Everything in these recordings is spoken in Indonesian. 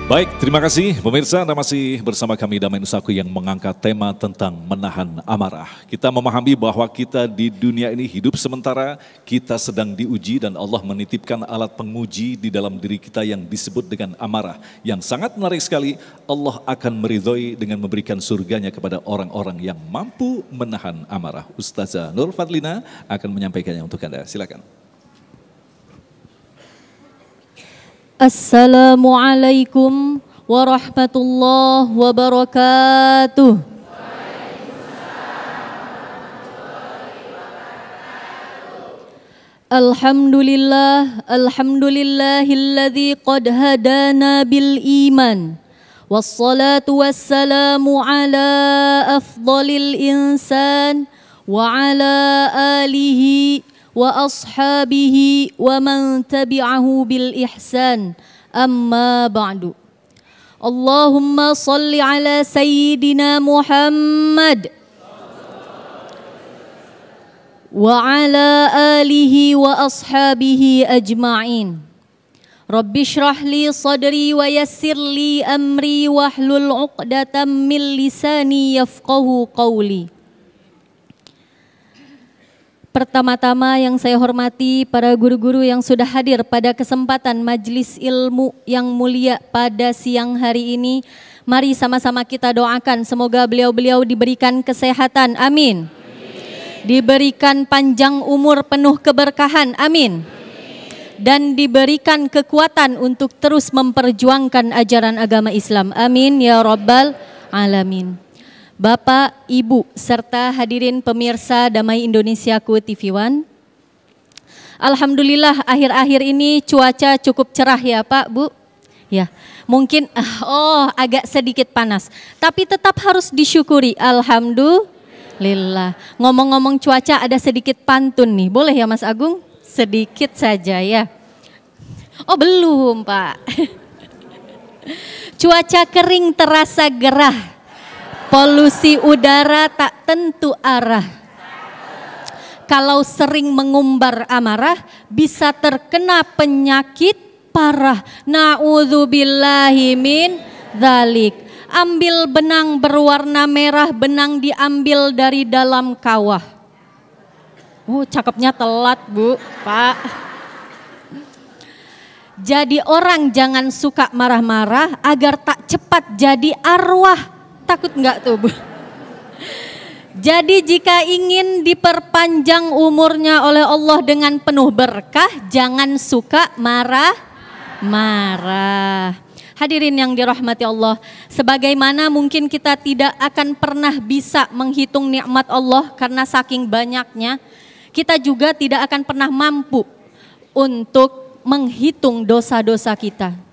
Baik, terima kasih pemirsa. Anda masih bersama kami Damai Nusaku yang mengangkat tema tentang menahan amarah. Kita memahami bahwa kita di dunia ini hidup sementara, kita sedang diuji dan Allah menitipkan alat penguji di dalam diri kita yang disebut dengan amarah. Yang sangat menarik sekali, Allah akan meridhoi dengan memberikan surganya kepada orang-orang yang mampu menahan amarah. Ustazah Nur Fadlina akan menyampaikannya untuk Anda. Silakan. Assalamualaikum warahmatullahi wabarakatuh. Alhamdulillahilladzi qad hadana bil iman. Wassalatu wassalamu ala afdalil insan wa ala alihi wa ashabihi wa man tabi'ahu bil ihsan, amma ba'du. Allahumma salli ala sayyidina Muhammad wa ala alihi wa ashabihi ajma'in. Rabbi shrah li sadri wa yassir li amri wahlul 'uqdatam min lisani yafqahu qawli. Pertama-tama yang saya hormati para guru-guru yang sudah hadir pada kesempatan majelis ilmu yang mulia pada siang hari ini. Mari sama-sama kita doakan semoga beliau-beliau diberikan kesehatan, amin. Diberikan panjang umur penuh keberkahan, amin. Dan diberikan kekuatan untuk terus memperjuangkan ajaran agama Islam, amin ya rabbal alamin. Bapak, Ibu, serta hadirin pemirsa Damai Indonesiaku TV One. Alhamdulillah akhir-akhir ini cuaca cukup cerah ya Pak, Bu. Ya, mungkin agak sedikit panas, tapi tetap harus disyukuri. Alhamdulillah. Ngomong-ngomong cuaca ada sedikit pantun nih, boleh ya Mas Agung? Sedikit saja ya. Oh belum Pak. Cuaca kering terasa gerah. Polusi udara tak tentu arah. Kalau sering mengumbar amarah, bisa terkena penyakit parah. Na'udzubillahi min dzalik. Ambil benang berwarna merah, benang diambil dari dalam kawah. Cakepnya telat Bu, Pak. Jadi orang jangan suka marah-marah agar tak cepat jadi arwah. Takut enggak tuh Bu? Jadi jika ingin diperpanjang umurnya oleh Allah dengan penuh berkah, jangan suka marah-marah. Hadirin yang dirahmati Allah, sebagaimana mungkin kita tidak akan pernah bisa menghitung nikmat Allah karena saking banyaknya, kita juga tidak akan pernah mampu untuk menghitung dosa-dosa kita.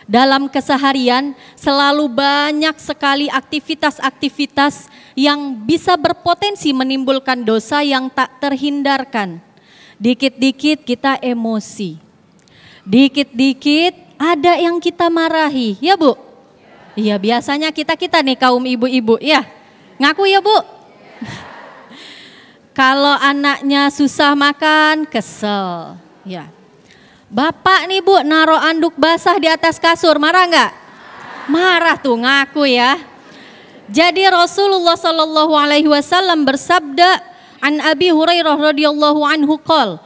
Dalam keseharian selalu banyak sekali aktivitas-aktivitas yang bisa berpotensi menimbulkan dosa yang tak terhindarkan. Dikit-dikit kita emosi, dikit-dikit ada yang kita marahi, ya Bu? Iya biasanya kita nih kaum ibu-ibu, ya ngaku ya Bu? Kalau anaknya susah makan, kesel, ya. Bapak nih Bu naruh anduk basah di atas kasur, marah nggak? Marah tuh ngaku ya. Jadi Rasulullah Shallallahu Alaihi Wasallam bersabda, an Abi Hurairah radhiyallahu anhu qala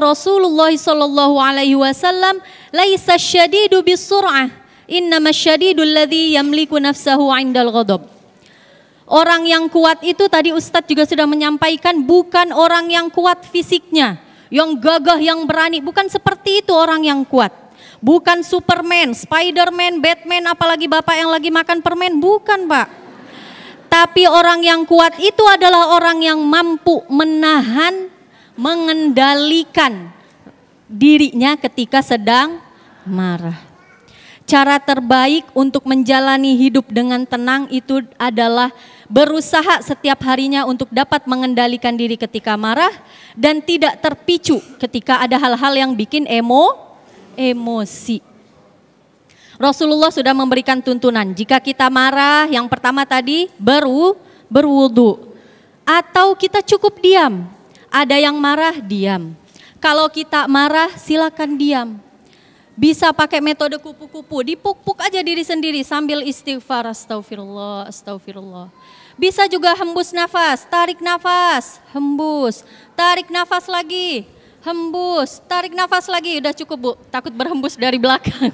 Rasulullah Shallallahu Alaihi Wasallam, laisa syadidu bisur'ah, innama syadidul ladzi yamliku nafsahu 'indal ghadab. Orang yang kuat itu tadi Ustadz juga sudah menyampaikan, bukan orang yang kuat fisiknya, yang gagah, yang berani, bukan seperti itu orang yang kuat. Bukan Superman, Spiderman, Batman, apalagi Bapak yang lagi makan permen, bukan Pak. Tapi orang yang kuat itu adalah orang yang mampu menahan, mengendalikan dirinya ketika sedang marah. Cara terbaik untuk menjalani hidup dengan tenang itu adalah berusaha setiap harinya untuk dapat mengendalikan diri ketika marah dan tidak terpicu ketika ada hal-hal yang bikin emosi. Rasulullah sudah memberikan tuntunan, jika kita marah yang pertama tadi berwudu atau kita cukup diam. Ada yang marah, diam. Kalau kita marah silakan diam. Bisa pakai metode kupu-kupu, dipuk-puk aja diri sendiri sambil istighfar, astagfirullah, astagfirullah. Bisa juga hembus nafas, tarik nafas, hembus, tarik nafas lagi, hembus, tarik nafas lagi. Udah cukup Bu, takut berhembus dari belakang.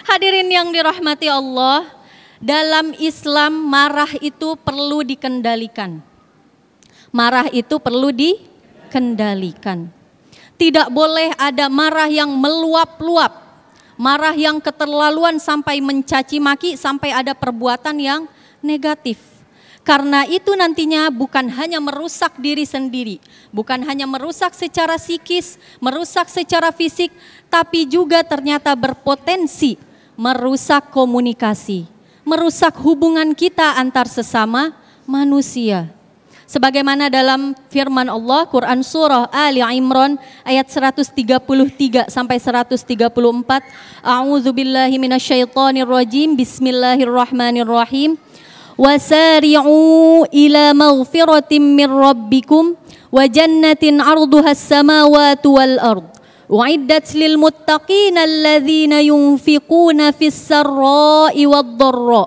Hadirin yang dirahmati Allah, dalam Islam marah itu perlu dikendalikan. Marah itu perlu dikendalikan. Tidak boleh ada marah yang meluap-luap, marah yang keterlaluan sampai mencaci maki, sampai ada perbuatan yang negatif. Karena itu nantinya bukan hanya merusak diri sendiri, bukan hanya merusak secara psikis, merusak secara fisik, tapi juga ternyata berpotensi merusak komunikasi, merusak hubungan kita antar sesama manusia. Sebagaimana dalam firman Allah, Quran Surah Ali Imran ayat 133 sampai 134. A'udzubillahi minasyaitonirrajim. Bismillahirrahmanirrahim. Wasari'u ila maghfiratin min rabbikum wa jannatin 'arduhas samawati wal ard. U'iddat lil muttaqina alladzina yunfiquna fis sarra'i wad dharra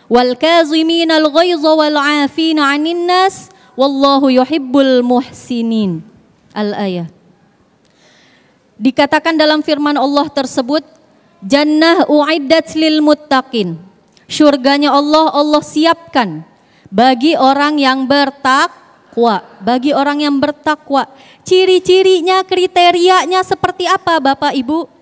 wal kazimina al ghaiza wal 'afina 'anil nas. Wallahu yuhibbul muhsinin. Al-ayah. Dikatakan dalam firman Allah tersebut, jannah u'iddat lil muttaqin. Syurganya Allah siapkan bagi orang yang bertakwa, bagi orang yang bertakwa. Ciri-cirinya, kriterianya seperti apa Bapak Ibu?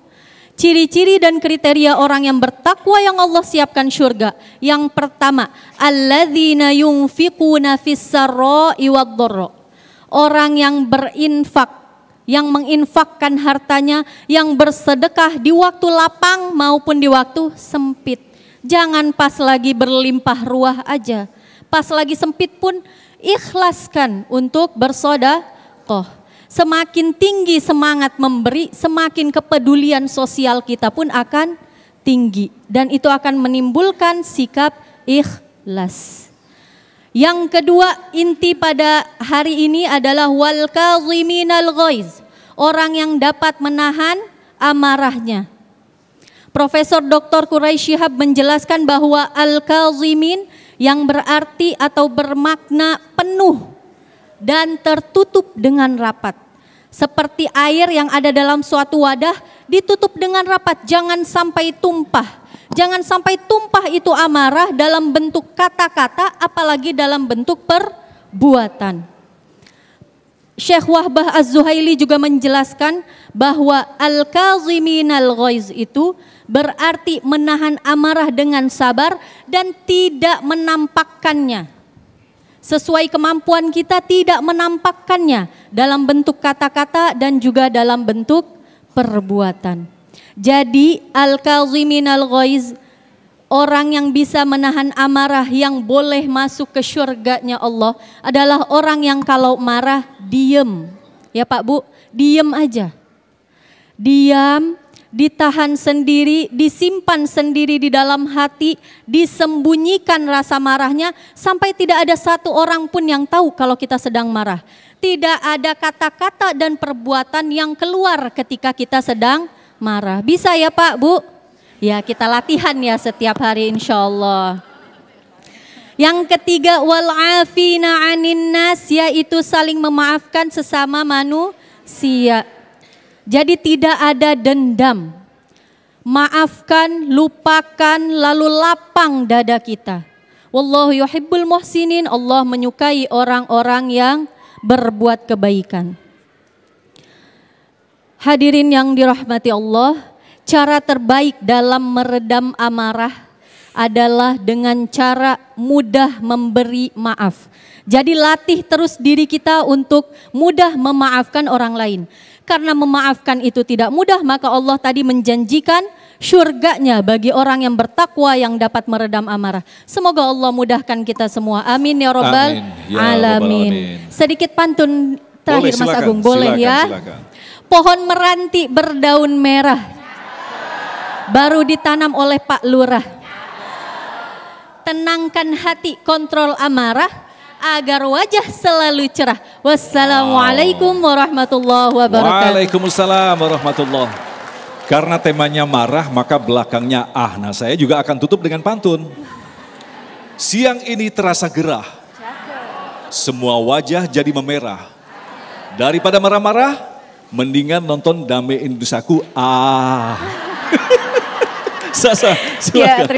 Ciri-ciri dan kriteria orang yang bertakwa yang Allah siapkan surga. Yang pertama, alladzina yunfiquna fis-sarra'i wad-dharra. Orang yang berinfak, yang menginfakkan hartanya, yang bersedekah di waktu lapang maupun di waktu sempit. Jangan pas lagi berlimpah ruah aja. Pas lagi sempit pun ikhlaskan untuk bersedekah. Semakin tinggi semangat memberi, semakin kepedulian sosial kita pun akan tinggi. Dan itu akan menimbulkan sikap ikhlas. Yang kedua, inti pada hari ini adalah wal kaziminal ghaiz. Orang yang dapat menahan amarahnya. Profesor Dr. Quraisy Shihab menjelaskan bahwa al-kazimin yang berarti atau bermakna penuh dan tertutup dengan rapat. Seperti air yang ada dalam suatu wadah ditutup dengan rapat, jangan sampai tumpah. Jangan sampai tumpah itu amarah dalam bentuk kata-kata, apalagi dalam bentuk perbuatan. Syekh Wahbah Az-Zuhaili juga menjelaskan bahwa al-kaziminal ghaiz itu berarti menahan amarah dengan sabar dan tidak menampakkannya. Sesuai kemampuan kita, tidak menampakkannya dalam bentuk kata-kata dan juga dalam bentuk perbuatan. Jadi al-kaziminal ghaiz, orang yang bisa menahan amarah yang boleh masuk ke syurganya Allah adalah orang yang kalau marah diem. Ya Pak Bu, diem aja. Diam, ditahan sendiri, disimpan sendiri di dalam hati, disembunyikan rasa marahnya sampai tidak ada satu orang pun yang tahu kalau kita sedang marah. Tidak ada kata-kata dan perbuatan yang keluar ketika kita sedang marah. Bisa ya Pak, Bu? Ya, kita latihan ya setiap hari insya Allah. Yang ketiga, wal afina anin nas, yaitu saling memaafkan sesama manusia. Jadi tidak ada dendam. Maafkan, lupakan, lalu lapang dada kita. Wallahu yuhibbul muhsinin. Allah menyukai orang-orang yang berbuat kebaikan. Hadirin yang dirahmati Allah, cara terbaik dalam meredam amarah adalah dengan cara mudah memberi maaf. Jadi latih terus diri kita untuk mudah memaafkan orang lain. Karena memaafkan itu tidak mudah, maka Allah tadi menjanjikan syurganya bagi orang yang bertakwa yang dapat meredam amarah. Semoga Allah mudahkan kita semua. Amin ya Rabbal alamin. Sedikit pantun terakhir Mas Agung, boleh ya? Silakan. Pohon meranti berdaun merah, baru ditanam oleh Pak Lurah. Tenangkan hati, kontrol amarah, agar wajah selalu cerah. Wassalamualaikum warahmatullahi wabarakatuh. Waalaikumsalam warahmatullahi. Karena temanya marah, maka belakangnya ah. Nah, saya juga akan tutup dengan pantun. Siang ini terasa gerah. Semua wajah jadi memerah. Daripada marah-marah, mendingan nonton Damein Dosaku. Ah. Sasa, silakan.